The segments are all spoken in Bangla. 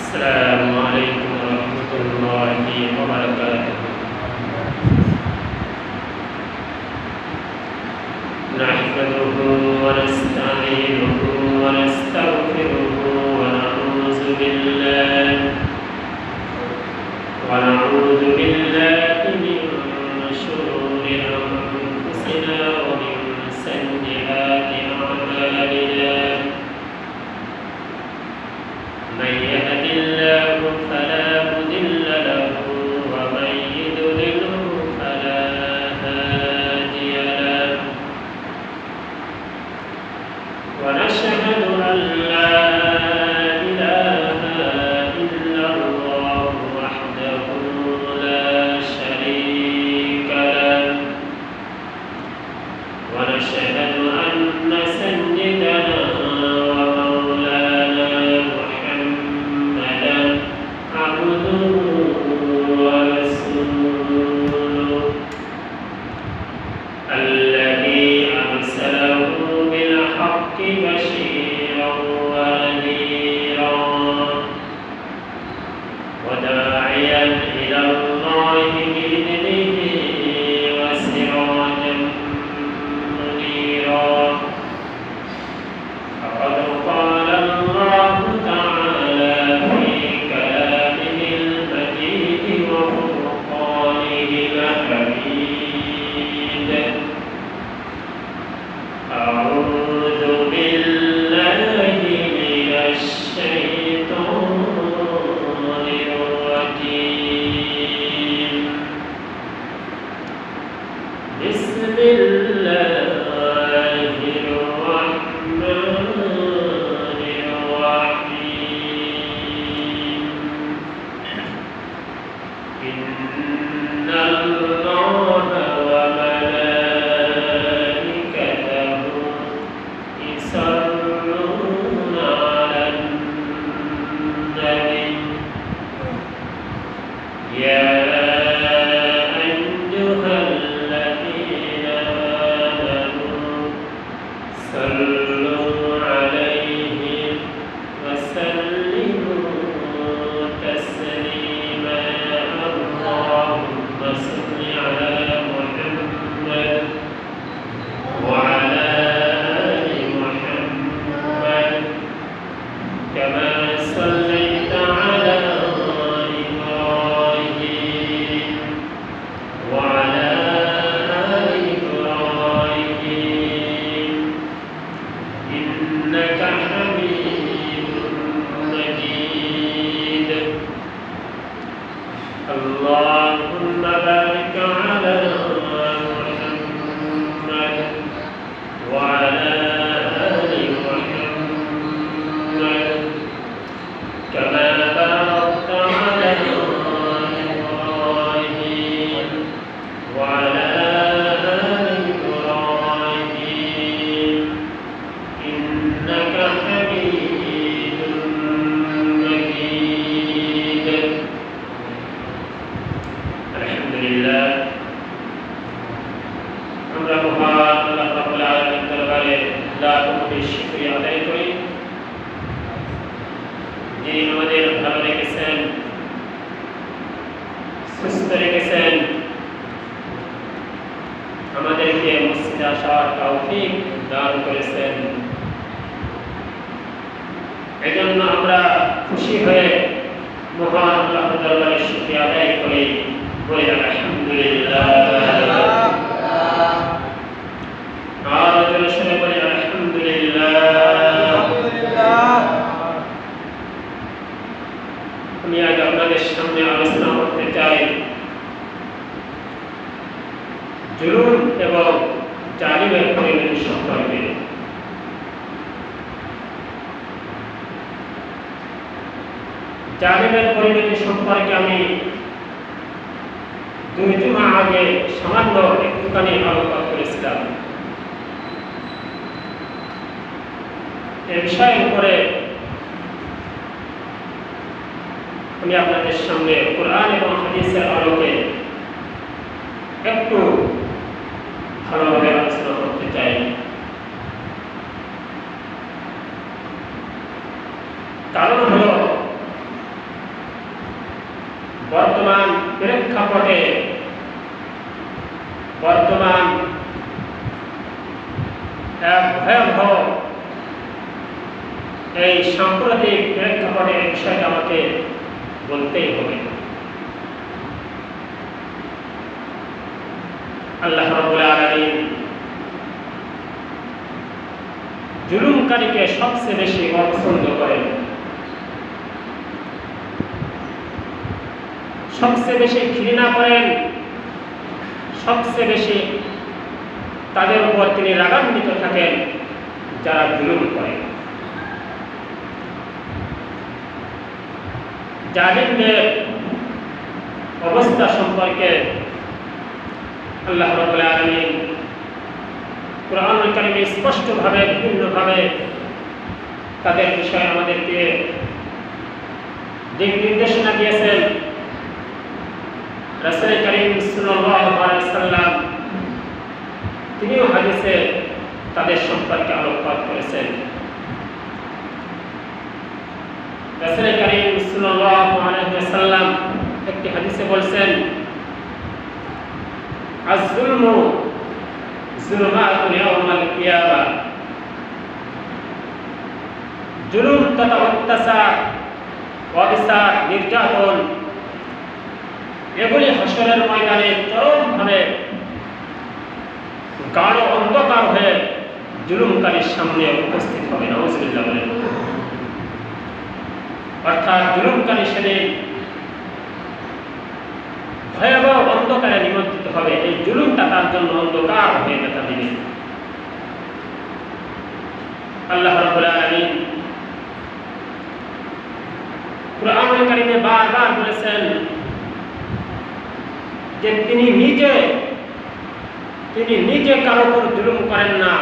السلام عليكم ورحمة الله وبركاته. نحمده ونستعينه ونستغفره ونعوذ بالله من شرور أنفسنا ومن سيئات أعمالنا. من يهد الله فلا مضل له ومن يضلله فلا هادي له. ونشهد أن لا إله إلا الله وحده لا شريك له. ونشهد أن سيدنا ومولانا محمدا عبده ورسوله الذي أرسله بالحق بشيرا ونذيرا وداعيا إلى الله بإذنه وسراجا منيرا. فقد قال الله تعالى في كلامه المجيد وفرقانه الحميد: أعوذ بالله من الشيطان الرجيم. بسم الله الرحمن الرحيم. إن الله وملائكته يصلون على النبي يا أيها الذين آمنوا صلوا عليه وسلموا تسليما. اللهم صل على محمد وعلى آل محمد كما صليت على إبراهيم وعلى آل إبراهيم إنك حميد مجيد. اللهم بارك على محمد وعلى آل محمد كما باركت على إبراهيم وعلى آل إبراهيم إنك حميد مجيد. الحمد لله। আমরা মহান আল্লাহ রাব্বুল আলামিনের দরবারে লাখ কোটি শুকরিয়া আদায় করি, যিনি আমাদের ভালো রেখেছেন, সুস্থ রেখেছেন, আমাদেরকে মসজিদে আসার তৌফিক দান করেছেন। এজন্য আমরা খুশি হয়ে মহান আল্লাহর দরবারে শুকরিয়া আদায় করি, বলি আলহামদুলিল্লাহ। আর জোরে বলি আলহামদুলিল্লাহ। আমি আজ আপনাদের সামনে আলোচনা করতে চাই জুলুম এবং জালিমের পরিণতি সম্পর্কে। জালিমের পরিণতি সম্পর্কে আমি 2 জুমা আগে সামান্য একটুখানি আলোচনা করেছিলাম। এই বিষয়ের উপরে আমি আপনাদের সামনে কোরআন এবং হাদিসের আলোকে একটু ভালোভাবে আলোচনা করতে চাই। কারণ হলো বর্তমান প্রেক্ষাপটে বর্তমান এক ভয়াবহ এই সাম্প্রতিক প্রেক্ষাপটের বিষয়টা আমাকে বলতেই হবে। আল্লাহ রাব্বুল আলামিন জুলুমকারীকে সবচেয়ে বেশি অপছন্দ করেন, সবচেয়ে বেশি ঘৃণা করেন, সবচেয়ে বেশি তাদের উপর তিনি রাগান্বিত থাকেন যারা জুলুম করে। জালিমদের অবস্থা সম্পর্কে আল্লাহ রাব্বুল আলামিন কুরআনুল কারীমে স্পষ্টভাবে বিভিন্নভাবে তাদের বিষয়ে আমাদেরকে দিক নির্দেশনা দিয়েছেন। রাসূল কারীম সাল্লাল্লাহু আলাইহি ওয়াসাল্লাম তিনিও হাদিসে তাদের সম্পর্কে আলোকপাত করেছেন। রাসূল কারীম সাল্লাল্লাহু আলাইহি ওয়াসাল্লাম একটি হাদিসে বলেছেন, আয-যুলমু যুলমাতুন ইয়াওমাল কিয়ামা, জুলুম তথা অত্যাচার, অবিচার, নির্যাতন এগুলি হাসরের ময়দানে চরমভাবে গাঢ় অন্ধকার হয়ে জুলুমকারীর সামনে উপস্থিত হবে। নাউযুবিল্লাহ বলেন। অর্থাৎ জুলুমকারী সেদিন ভয়াবহ অন্ধকারে নিমজ্জিত হবে। এই জুলুমটা তার জন্য অন্ধকার হয়ে দেখা দিবে। আল্লাহ রাব্বুল আলামিন কুরআনুল কারীমে বারবার বলেছেন যে তিনি নিজে কারো উপর জুলুম করেন না,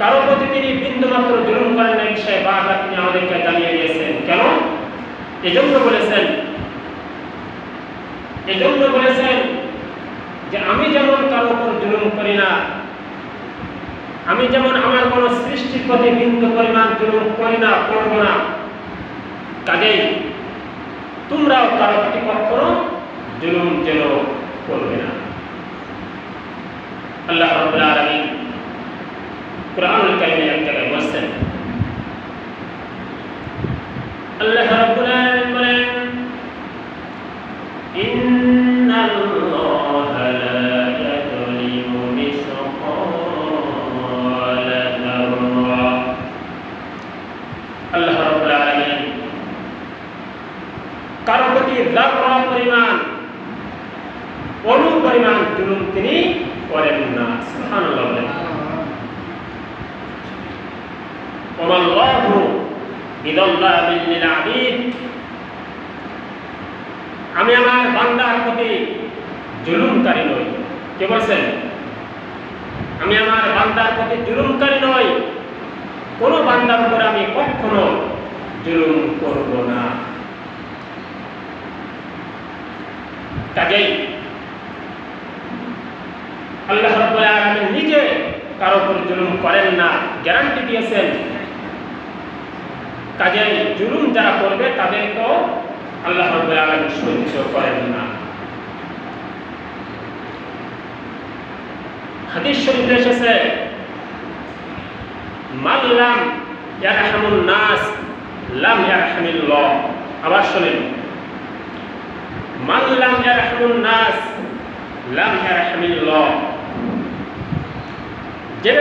কারো প্রতি তিনি বিন্দুমাত্র জুলুম করেন না। বিষয়ে বারবার তিনি আমাদেরকে জানিয়ে দিয়েছেন। কেন? এজন্য বলেছেন যে আমি যেমন কারো উপর জুলুম করি না, আমি যেমন আমার কোনো সৃষ্টির প্রতি বিন্দু পরিমাণ জুলুম করি না, করব না, কাজেই তোমরাও কারো প্রতি কখনো জুলুম যেন করবে না। আল্লাহ রাব্বুল আলামিন কুরআনুল কারীমে এক জায়গায় বলেছেন, আল্লাহ রাব্বুল আলামিন বলেন, ইন্নাল্লাহা লা ইয়াযলিমু মিসকালা যাররা। আল্লাহ রাব্বুল আলামিন কারো প্রতি যাররা পরিমাণ, অণু পরিমাণ জুলুম তিনি করেন না। সুবহানাল্লাহ বলেন। ওয়াল্লাহু বিযাল্লামিল লিল আবিদ। আমি আমার বান্দার প্রতি জুলুমকারী নই। কে বলছেন? আমি আমার বান্দার প্রতি জুলুমকারী নই, কোন বান্দার উপর আমি কখনো জুলুম করব না। কাজেই আল্লাহ রাব্বুল আলামিন নিজে কারো উপর জুলুম করেন না, গ্যারান্টি দিয়েছেন। কাজেই জুলুম যারা করবে তাদেরকেও আল্লাহ রাব্বুল আলামিন সহ্য করেন না। হাদিস শরীফে এসেছে, মান লাম ইয়ারহামুন নাস লাম ইয়ারহামিল্লাহ। আবার শুনেন, মান লাম ইয়ারহামুন নাস লাম ইয়ারহামিল্লাহ। যে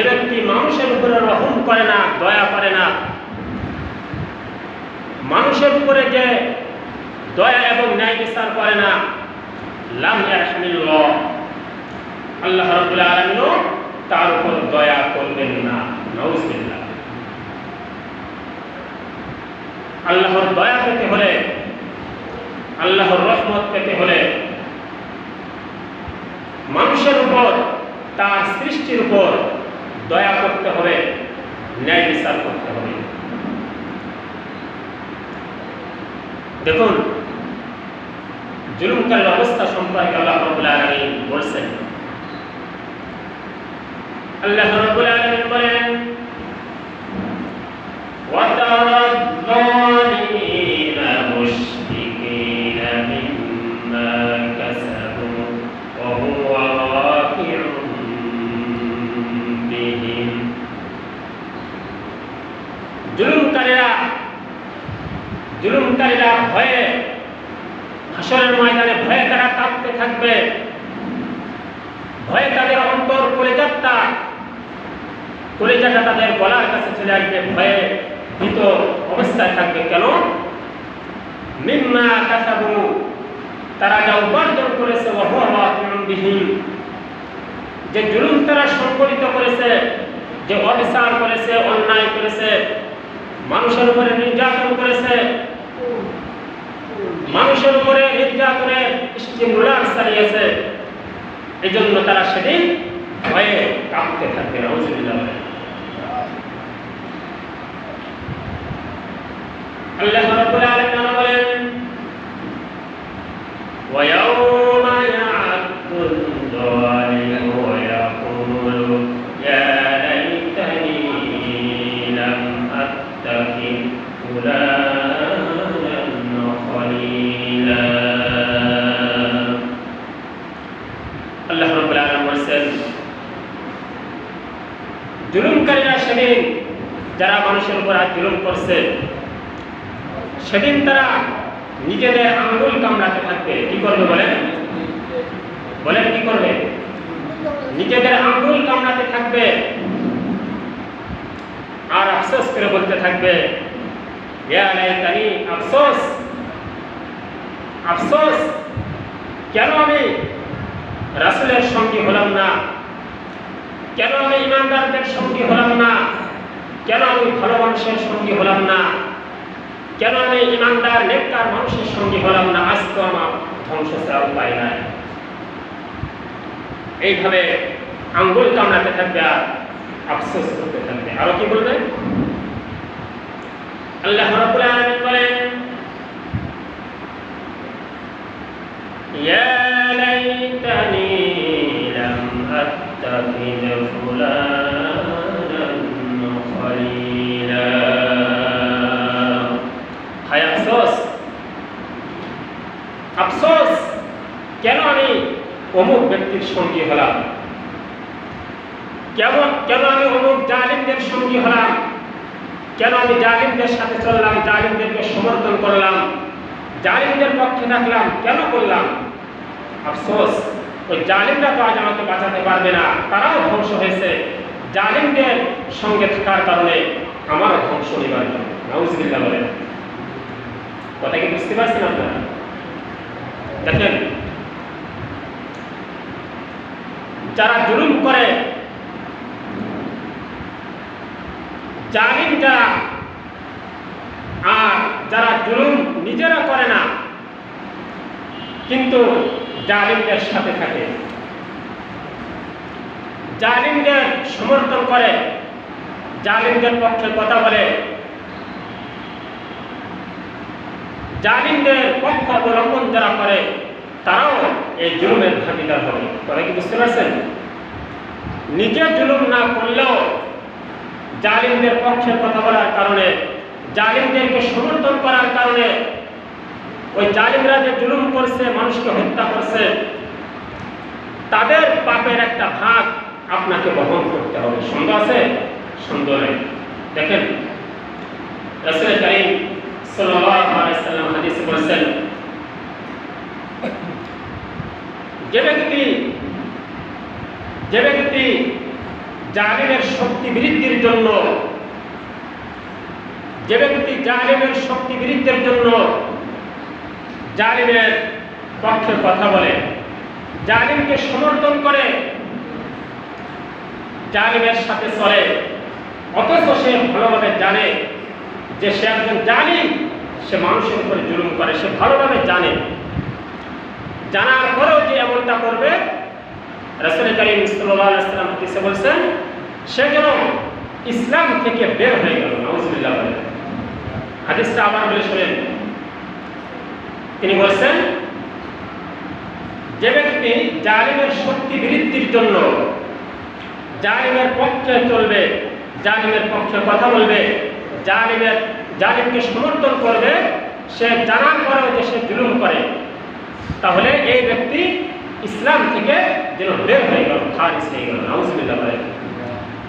ব্যক্তি মানুষের উপরে রহম করে না, দয়া করে না, মানুষের উপরে যে দয়া এবং ন্যায় বিচার করে না, লাম ইয়ারহামিল্লাহ, আল্লাহ রাব্বুল আলামিনও তার উপর দয়া করবেন না। নাউযুবিল্লাহ। আল্লাহর দয়া পেতে হলে, আল্লাহর রহমত পেতে হলে মানুষের উপর, তার সৃষ্টির উপর দয়া করতে হবে, ন্যায় বিচার করতে হবে। দেখুন, জুলুমকারীর অবস্থা সম্পর্কে আল্লাহ রাব্বুল আলামিন বলেছেন। আল্লাহ রাব্বুল আলামিন বলেন, ওয়া তারা জুলুমকারীরা ভয়ে, হাসরের ময়দানে ভয়ে তারা কাঁপতে থাকবে, ভয়ে তাদের অন্তর কলিজাটা তাদের গলার কাছে চলে আসবে, ভয়ে ভীত অবস্থায় থাকবে। কেন? মিম্মা কাসাবু, তারা যা উপার্জন করেছে, ওয়া হুয়া ওয়াকিউন বিহিম, যে জুলুম তারা সংগঠিত করেছে, যে অবিচার করেছে, অন্যায় করেছে, মানুষের উপরে নির্যাতন করেছে, মানুষের উপরে নির্যাতনের স্টিমুলার চালিয়েছে, এই জন্য তারা সেদিন ভয়ে কাঁপতে থাকবে। নাউযুবিল্লাহ। আল্লাহ রাব্বুল আলামিন বলেন, ওয়ায়াউমা ইয়া'আদ্দুল যালিমু ওয়া ইয়াকুলু ইয়া লাইতানি লাম আত্তাখিদ ফুলানান খলিলা। আল্লাহ রাব্বুল আলামিন বলেন, জুলুমকারীরা সেদিন, যারা মানুষের উপর জুলুম করছে, সেদিন তারা নিজেদের আঙ্গুল কামড়াতে থাকবে। কি করবে বলেন? কি করবে? নিজেদের আঙ্গুল কামড়াতে থাকবে আর আফসোস করে বলতে থাকবে, ইয়া লাইতানি, আফসোস, আফসোস, কেন আমি রাসূলের সঙ্গী হলাম না, কেন আমি ইমানদারদের সঙ্গী হলাম না, কেন আমি ভালো মানুষের সঙ্গী হলাম না, কেন আমি ইমানদার নেককার মানুষের সঙ্গে হলাম না, আজ তো আমার ধ্বংস ছাড়া উপায় নাই। এইভাবে আঙ্গুল কামড়াতে থাকবে আর আফসোস করতে থাকবে। আরো কি বলবে? আল্লাহ রাব্বুল আলামিন বলেন, ইয়া লাইতানি লাম আত্তাখিদ ফুলানান খলিলা। হায় আফসোস, আফসোস, কেন আমি অমুক ব্যক্তির সঙ্গী হলাম, কেন আমি অমুক জালিমদের সঙ্গী হলাম, কেন আমি জালিমদের সাথে চললাম, জালিমদেরকে সমর্থন করলাম, জালিমদের পক্ষে থাকলাম, কেন করলাম? আফসোস, ওই জালিমরা তো আজ আমাকে বাঁচাতে পারবে না, তারাও ধ্বংস হয়েছে, জালিমদের সঙ্গে থাকার কারণে আমার ধ্বংস নিবারণ। নাউযুবিল্লাহ বলেন। কথা কি বুঝতে পারছেন আপনারা? দেখেন, যারা জুলুম করে, জালিম যারা, আর যারা জুলুম নিজেরা করে না কিন্তু জালিমদের সাথে থাকে, জালিমদের সমর্থন করে, জালিমদের পক্ষে কথা বলে, জালিমদের পক্ষ অবলম্বন যারা করে, তারাও এই জুলুমের ভাগীদার হবে। কথা কি বুঝতে পারছেন? নিজে জুলুম না করলেও জালিমদের পক্ষে কথা বলার কারণে, জালিমদেরকে সমর্থন করার কারণে, ওই জালিমরা যে জুলুম করছে, মানুষকে হত্যা করছে, তাদের পাপের একটা ভাগ আপনাকে বহন করতে হবে। সন্দেহ আছে? সন্দেহ নেই। দেখেন, রাসূল কারীম সাল্লাল্লাহু আলাইহি ওয়াসাল্লাম হাদিসে বলেছেন, যে ব্যক্তি জালিমের শক্তি বৃদ্ধির জন্য, যে ব্যক্তি জালিমের শক্তি বৃদ্ধির জন্য জালিমের পক্ষে কথা বলে, জালিমকে সমর্থন করে, জালিমের সাথে চলে, অথচ সে ভালোভাবে জানে যে সে একজন জালিম, সে মানুষের উপরে জুলুম করে, সে ভালোভাবে জানে, জানার পরেও যে এমনটা করবে, রাসূল কারীম সাল্লাল্লাহু আলাইহি ওয়াসাল্লাম হাদিসে বলেছেন, সে যেন ইসলাম থেকে বের হয়ে গেল। নাউযুবিল্লাহ। হাদিসটা আবার বলে শুনেন। তিনি বলেছেন, যে ব্যক্তি জালিমের শক্তি বৃদ্ধির জন্য জালিমের পক্ষে চলবে, জালিমের পক্ষে কথা বলবে, জালিমকে সমর্থন করবে, সে জানার পরেও যে সে জুলুম করে, তাহলে এই ব্যক্তি ইসলাম থেকে যেন বের হয়ে গেল, খারিজ হয়ে গেল। নাউযুবিল্লাহ।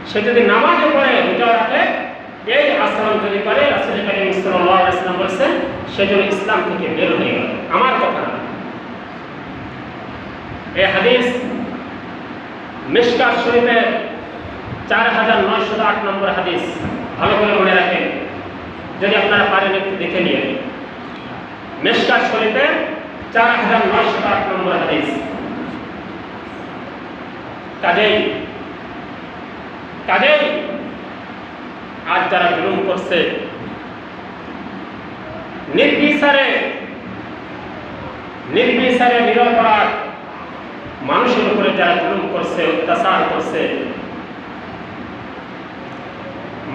সে যদি নামাজে পড়ে, রোজা রাখে, এই আচরণ যদি করে, রাসূল কারীম সাল্লাল্লাহু আলাইহি ওয়াসাল্লাম বলেছেন সেজন্য ইসলাম থেকে বের হয়ে গেল। আমার কথা না, এই হাদিস মিশকাত শরীফের 4908 নম্বর হাদিস। ভালো করে মনে রাখেন, যদি আপনারা পারেন একটু দেখে নিয়ে। মিশকাত শরীফের 4908 নম্বর হাদিস। কাজেই আজ যারা জুলুম করছে, নির্বিচারে নিরপরাধ মানুষের উপরে যারা জুলুম করছে, অত্যাচার করছে,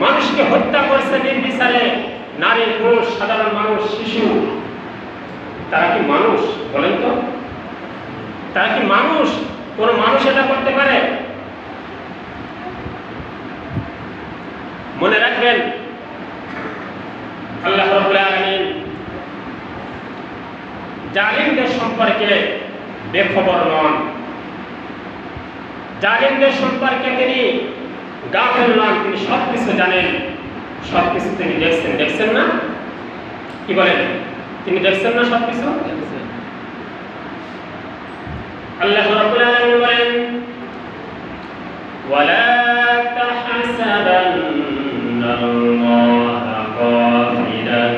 মানুষকে হত্যা করছে নির্বিচারে, নারী পুরুষ সাধারণ মানুষ শিশু, তারা কি মানুষ বলেন তো? তারা কি মানুষ? কোন মানুষ এটা করতে পারে? মনে রাখবেন, আল্লাহ রাব্বুল আলামিন জালিমদের সম্পর্কে বেখবর নন। জালিমদের সম্পর্কে তিনি গাফেল নন, তিনি সবকিছু জানেন, সবকিছু তিনি দেখছেন না? কি বলেন, তিনি দেখছেন না সবকিছু? আল্লাহ রাব্বুল আলামিন বলেন, ওয়ালা তাহসাবান্নাল্লাহা গাফিলান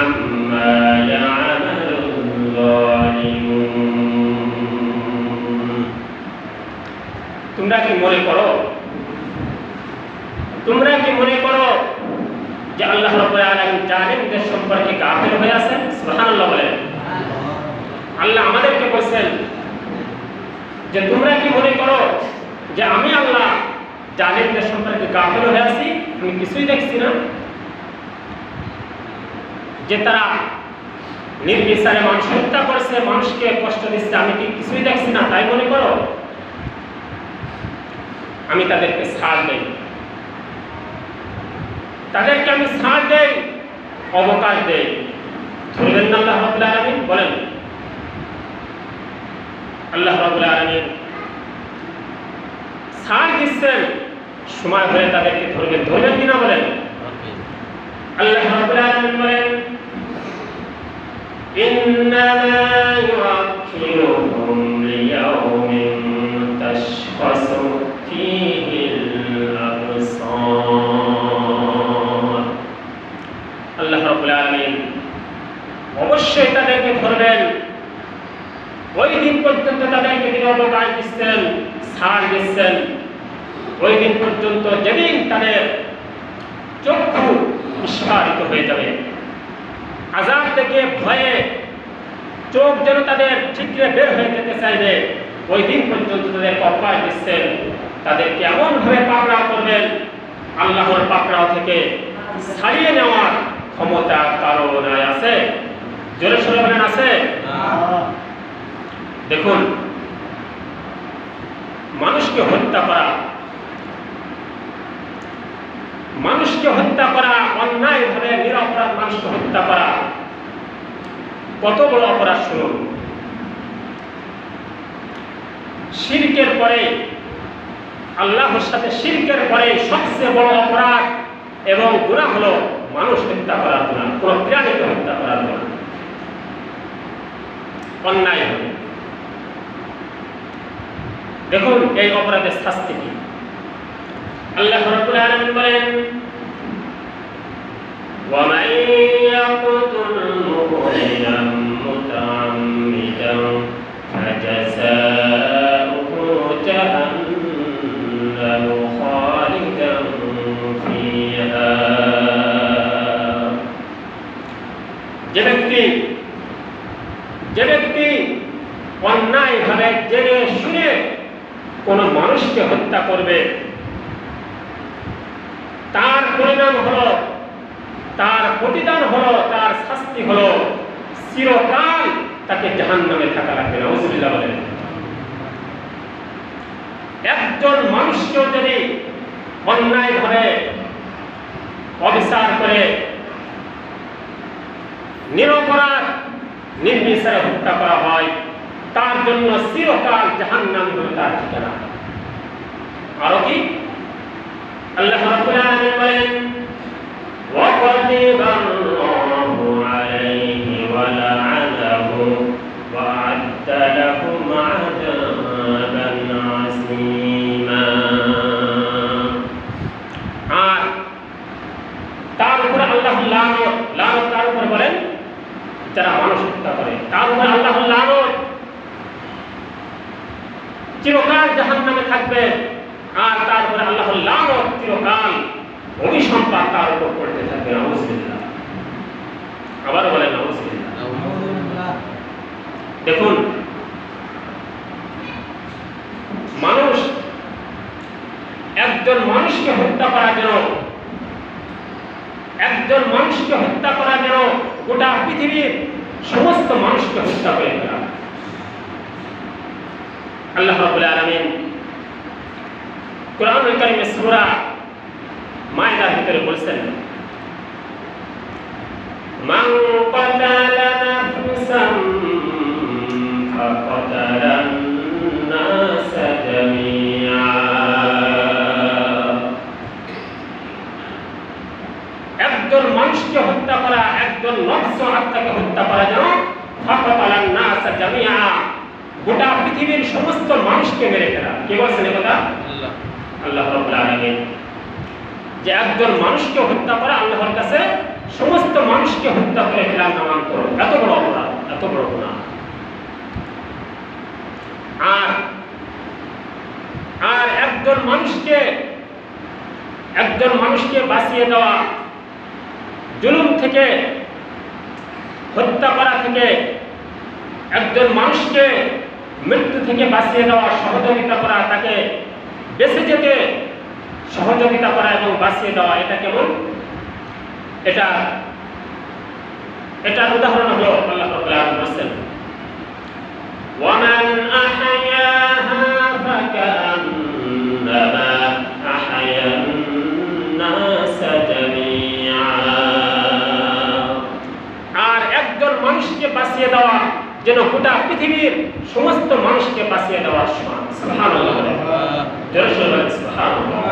আম্মা ইয়া'মালুল যালিমুন। তোমরা কি মনে করো যে আল্লাহ রাব্বুল আলামিন জালিমদের সম্পর্কে গাফিল হয়ে আছেন? সুবহানাল্লাহ বলেন। আল্লাহ আমাদেরকে বলেন যে তোমরা কি মনে করো যে আমি আল্লাহ জালিমদের সম্পর্কে গাফিল হয়ে আছি, আমি কিছুই দেখছি না? যে তারা নির্বিচারে মানুষ হত্যা করছে, মানুষকে কষ্ট দিচ্ছে, আমি কি কিছুই দেখছি না তাই মনে করো? আমি তাদেরকে ছাড় দেই, অবকাশ দেই। ধরবেন না আল্লাহ রাব্বুল আলামিন? বলেন, আল্লাহ রাব্বুল আলামিন ছাড় দিচ্ছেন, সময় হলে তাদেরকে ধরবেন কিনা বলেন? আল্লাহ রাব্বুল আলামিন বলেন, ইন্নামা ইউআখিরুহুম লিয়াউমিন তাশখাসু ফীহিল আবসার। আল্লাহ রাব্বুল আলামিন অবশ্যই তাদেরকে ধরবেন, ওই দিন পর্যন্ত তাদেরকে তিনি অবকাশ দিচ্ছেন, ছাড় দিচ্ছেন, ওই দিন পর্যন্ত যেদিন তাদের চক্ষু বিস্ফারিত হয়ে যাবে, আযাব থেকে ভয়ে চোখ যেন তাদের ঠিকরে বের হয়ে যেতে চাইবে, ওই দিন পর্যন্ত তাদের অবকাশ দিচ্ছেন। তাদেরকে এমনভাবে পাকড়াও করবেন, আল্লাহর পাকড়াও থেকে ছাড়িয়ে নেওয়ার ক্ষমতা কারো নাই। আছে? জোরে সোরে বলেন, আছে? দেখুন, মানুষকে হত্যা করা অন্যায়ভাবে নিরপরাধ মানুষকে হত্যা করা কত বড় অপরাধ শুনুন। শিরকের পরে, আল্লাহর সাথে শিরকের পরে সবচেয়ে বড় অপরাধ এবং গুনাহ হলো মানুষ হত্যা করার গুনাহ, কোন প্রাণীকে হত্যা করার গুনাহ, অন্যায় হবে। দেখুন এই অপরাধের শাস্তি কি। আল্লাহ রাব্বুল আলামিন বলেন, ওয়া মান ইয়াকতুল মুমিনান মুতাআম্মিদান ফাজাযাউহু জাহান্নামু খালিদান ফিহা। যে ব্যক্তি অন্যায়ভাবে জেনে শুনে কোন মানুষকে হত্যা করবে, তার পরিণাম হলো, তার প্রতিদান হলো, তার শাস্তি হলো চিরকাল তাকে জাহান্নামে থাকা লাগবে। নাউযুবিল্লাহ বলেন। একজন মানুষকেও যদি অন্যায়ভাবে অবিচার করে নিরপরাধ নির্বিচারে হত্যা করা হয়, তার জন্য চিরকাল জাহান্নাম হলো তার ঠিকানা। আরো কি আল্লাহ রাব্বুল আলামিন বলেন, ওয়া কাদিবাল্লাহু আলাইহি থাকবে, আর তারপরে আল্লাহর লানত চিরকাল অভিসম্পাদ তার উপর পড়তে থাকবে। নাউযুবিল্লাহ। আবার বলেন নাউযুবিল্লাহ। দেখুন, মানুষ একজন মানুষকে হত্যা করা যেন গোটা পৃথিবীর সমস্ত মানুষকে হত্যা করে ফেলা। আল্লাহ রাব্বুল আলামিন কোরআনুল কারীমে সূরা মায়দার ভিতরে বলেছেন, মান ক্বাতালা নাফসান ফাকাতালান নাস জামিআ। একজন মানুষকে হত্যা করা, একজন নফস আত্মাকে হত্যা করা যেন ফাকাতালান নাস জামিআ, গোটা পৃথিবীর সমস্ত মানুষকে মেরে ফেলা। কে বলছেন এই কথা? আল্লাহ। আল্লাহ রাব্বুল আলামিন। যে একজন মানুষকে হত্যা করা আল্লাহর কাছে সমস্ত মানুষকে হত্যা করে ফেলার নামান্তর। এত বড় অপরাধ, এত বড় গুনাহ। আর একজন মানুষকে বাঁচিয়ে দেওয়া, জুলুম থেকে, হত্যা করা থেকে, একজন মানুষকে মৃত্যু থেকে বাঁচিয়ে দেওয়া, সহযোগিতা করা, তাকে বেঁচে যেতে সহযোগিতা করা এবং বাঁচিয়ে দেওয়া, এটা কেমন? এটার উদাহরণ হলো আল্লাহ রাব্বুল আলামিন বলেন, ওয়ামান আহয়াহা ফাকান্নামা আহয়ান নাস জামিআ। আর একজন মানুষকে বাঁচিয়ে দেওয়া যেন গোটা পৃথিবীর সমস্ত মানুষকে বাঁচিয়ে দেওয়ার সমান। সুবহানাল্লাহ। জোরে সুবহানাল্লাহ।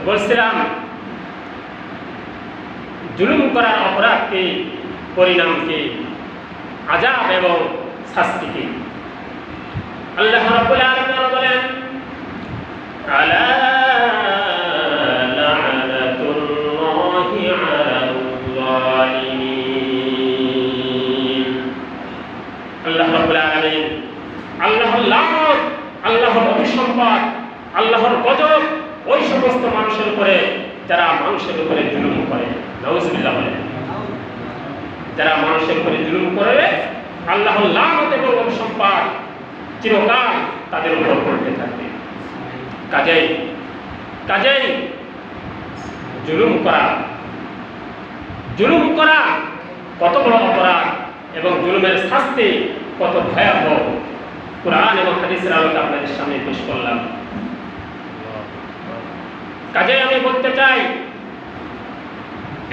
বলছিলাম, জুলুম করার অপরাধ কি, পরিণাম কি, আযাব এবং শাস্তি কি? আল্লাহ রাব্বুল আলামিন বলেন, আলা লা'নাতুল্লাহি আলাল যালিমিন। আল্লাহ রাব্বুল আলামিন, আল্লাহর লানত, আল্লাহর অভিসম্পাদ, আল্লাহর গজব ওই সমস্ত মানুষের উপরে যারা মানুষের উপরে জুলুম করে। নাউযুবিল্লাহ বলেন। যারা মানুষের উপরে জুলুম করে, আল্লাহর লানত এবং অভিসম্পাদ চিরকাল তাদের উপর পড়তে থাকবে। কাজেই জুলুম করা কত বড় অপরাধ এবং জুলুমের শাস্তি কত ভয়াবহ, কুরআন এবং হাদিসের আলোকে আপনাদের সামনে পেশ করলাম। কাজেই আমি বলতে চাই,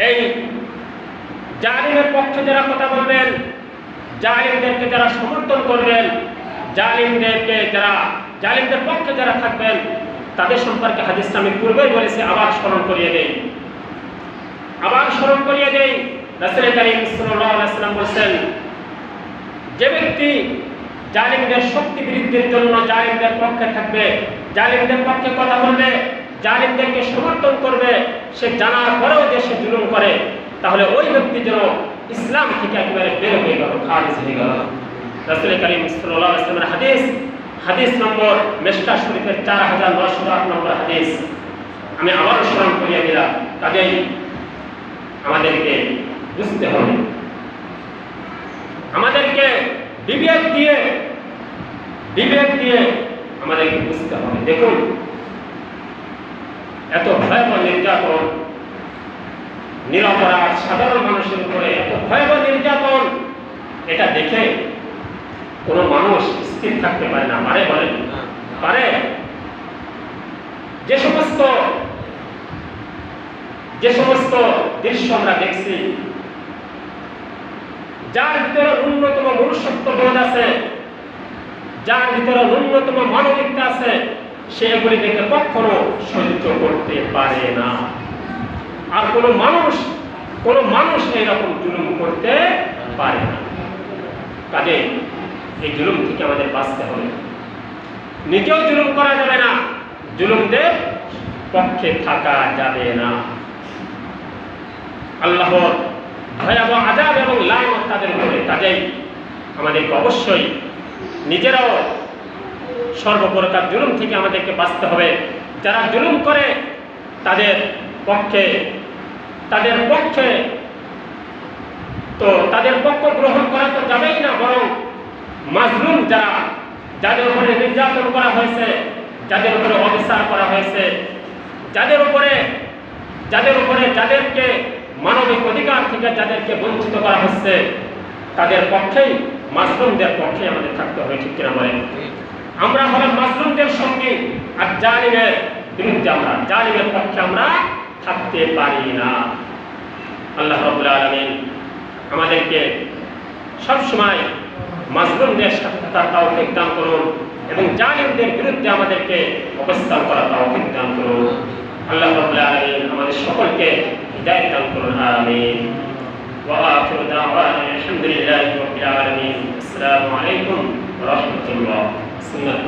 এই জালিমের পক্ষে যারা কথা বলবেন, জালিমদেরকে যারা সমর্থন করবেন, জালিমদের পক্ষে যারা থাকবেন, তাদের সম্পর্কে হাদিসটা আমি পূর্বেই বলেছি, আবার স্মরণ করিয়ে দেই। রাসূল কারীম সাল্লাল্লাহু আলাইহি ওয়াসাল্লাম বলেছেন, যে ব্যক্তি জালিমদের শক্তি বৃদ্ধির জন্য জালিমদের পক্ষে থাকবে, জালিমদের পক্ষে কথা বলবে, জালিমদেরকে সমর্থন করবে, সে জানার পরেও যে সে জুলুম করে, তাহলে ওই ব্যক্তি যেন ইসলাম থেকে একেবারে বের হয়ে গেল, খারিজ হয়ে গেল। রাসূল কারীম সাল্লাল্লাহু আলাইহি ওয়াসাল্লামের হাদিস নম্বর মিশকাত শরীফের 4908 নম্বর হাদিস আমি আবার স্মরণ করিয়ে দিলাম। কাজেই আমাদেরকে বুঝতে হবে, আমাদেরকে বিবেক দিয়ে আমাদেরকে বুঝতে হবে। দেখুন, এত ভয়াবহ নির্যাতন, নিরপরাধ সাধারণ মানুষের উপরে এত ভয়াবহ নির্যাতন, এটা দেখে কোনো মানুষ স্থির থাকতে পারে না। বলেন পারে? যে সমস্ত দৃশ্য আমরা দেখছি, যার ভিতরে ন্যূনতম মনুষ্যত্ববোধ আছে, যার ভিতরে ন্যূনতম মানবিকতা আছে, সে এগুলি দেখে কখনো সহ্য করতে পারে না। আর কোনো মানুষ এইরকম জুলুম করতে পারে না। কাজে এই জুলুম থেকে আমাদের বাঁচতে হবে। নিজেও জুলুম করা যাবে না, জুলুমদের পক্ষে থাকা যাবে না। আল্লাহর ভয়াবহ আযাব এবং লানত তাদের উপরে। কাজেই আমাদেরকে অবশ্যই নিজেরাও সর্বপ্রকার জুলুম থেকে আমাদেরকে বাঁচতে হবে। যারা জুলুম করে তাদের পক্ষে তো তাদের পক্ষ গ্রহণ করা তো যাবেই না, বরং মাজলুম যাদের উপরে নির্যাতন করা হয়েছে, যাদের উপরে অবিচার করা হয়েছে, যাদেরকে মানবিক অধিকার থেকে যাদেরকে বঞ্চিত করা হচ্ছে, তাদের পক্ষেই, মাজলুমদের পক্ষে আমাদের থাকতে হবে। ঠিক কিনা বলেন? আমরা হলাম মাজলুমদের সঙ্গে, আর জালিমের বিরুদ্ধে জালিমের পক্ষে আমরা থাকতে পারি না। আল্লাহ রাব্বুল আলামিন আমাদেরকে সবসময় মাজলুমদের সাথে থাকার তৌফিক দান করুন এবং জালিমদের বিরুদ্ধে আমাদেরকে অবস্থান করার তৌফিক দান করুন। আল্লাহ রাব্বুল আলামিন আমাদের সকলকে হিদায়াত দান করুন। আমিন। ওয়া আখিরু দাওয়ানা আলহামদুলিল্লাহি রাব্বিল আলামিন। আসসালামু আলাইকুম ওয়া রাহমাতুল্লাহ। সুন্নাত